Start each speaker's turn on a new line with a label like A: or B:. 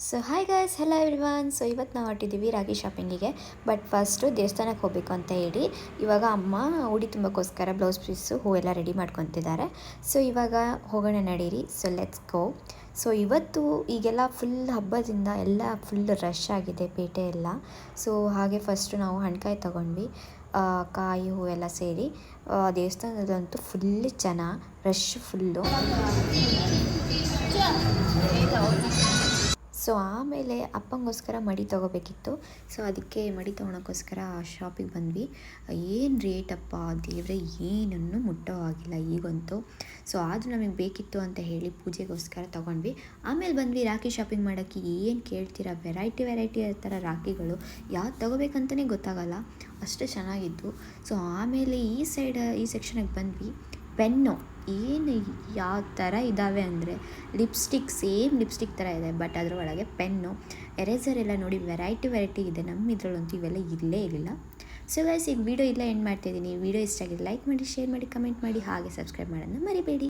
A: So hi guys, hello everyone. So ಇವತ್ತು ನಾವು ಹೊರಟಿದ್ದೀವಿ ರಾಖಿ ಶಾಪಿಂಗಿಗೆ. ಬಟ್ ಫಸ್ಟು ದೇವಸ್ಥಾನಕ್ಕೆ ಹೋಗಬೇಕು ಅಂತ ಹೇಳಿ ಇವಾಗ ಅಮ್ಮ ಉಡಿ ತುಂಬಕ್ಕೋಸ್ಕರ ಬ್ಲೌಸ್ ಪೀಸು ಹೂವೆಲ್ಲ ರೆಡಿ ಮಾಡ್ಕೊತಿದ್ದಾರೆ. ಸೊ ಇವಾಗ ಹೋಗೋಣ ನಡೀರಿ. So let's go. ಸೊ ಇವತ್ತು ಈಗೆಲ್ಲ ಫುಲ್ ಹಬ್ಬದಿಂದ ಎಲ್ಲ ಫುಲ್ ರಶ್ ಆಗಿದೆ ಪೇಟೆ ಎಲ್ಲ. ಸೊ ಹಾಗೆ ಫಸ್ಟು ನಾವು ಹಣ್ಕಾಯಿ ತೊಗೊಂಡ್ವಿ, ಕಾಯಿ ಹೂವೆಲ್ಲ ಸೇರಿ. ದೇವಸ್ಥಾನದಂತೂ ಫುಲ್ ಜನ, ರಶ್ ಫುಲ್ಲು. ಸೊ ಆಮೇಲೆ ಅಪ್ಪಂಗೋಸ್ಕರ ಮಡಿ ತೊಗೋಬೇಕಿತ್ತು. ಸೊ ಅದಕ್ಕೆ ಮಡಿ ತೊಗೊಳಕ್ಕೋಸ್ಕರ ಶಾಪಿಗೆ ಬಂದ್ವಿ. ಏನು ರೇಟಪ್ಪ ದೇವ್ರೆ, ಏನನ್ನು ಮುಟ್ಟೋ ಆಗಿಲ್ಲ ಈಗಂತೂ. ಸೊ ಆದರೂ ನಮಗೆ ಬೇಕಿತ್ತು ಅಂತ ಹೇಳಿ ಪೂಜೆಗೋಸ್ಕರ ತೊಗೊಂಡ್ವಿ. ಆಮೇಲೆ ಬಂದ್ವಿ ರಾಖಿ ಶಾಪಿಂಗ್ ಮಾಡೋಕ್ಕೆ. ಏನು ಕೇಳ್ತೀರಾ, ವೆರೈಟಿ ಥರ ರಾಖಿಗಳು ಯಾವ್ದು ತೊಗೋಬೇಕಂತಲೇ ಗೊತ್ತಾಗಲ್ಲ, ಅಷ್ಟು ಚೆನ್ನಾಗಿದ್ದು. ಸೊ ಆಮೇಲೆ ಈ ಸೆಕ್ಷನಿಗೆ ಬಂದ್ವಿ. ಪೆನ್ನು ಏನು ಯಾವ ಥರ ಇದ್ದಾವೆ ಅಂದರೆ ಸೇಮ್ ಲಿಪ್ಸ್ಟಿಕ್ ಥರ ಇದೆ, ಬಟ್ ಅದರ ಒಳಗೆ ಪೆನ್ನು, ಎರೇಸರ್ ಎಲ್ಲ ನೋಡಿ ವೆರೈಟಿ ಇದೆ. ನಮ್ಮ ಇದರಲ್ಲಂತೂ ಇವೆಲ್ಲ ಇರಲೇ ಇರಲಿಲ್ಲ. ಸೊ ಗೈಸ್, ಈಗ ವಿಡಿಯೋ ಇಲ್ಲ ಎಂಡ್ ಮಾಡ್ತಾಯಿದ್ದೀನಿ. ವಿಡಿಯೋ ಇಷ್ಟ ಆಗಿದೆ ಲೈಕ್ ಮಾಡಿ, ಶೇರ್ ಮಾಡಿ, ಕಮೆಂಟ್ ಮಾಡಿ, ಹಾಗೆ ಸಬ್ಸ್ಕ್ರೈಬ್ ಮಾಡೋದನ್ನ ಮರಿಬೇಡಿ.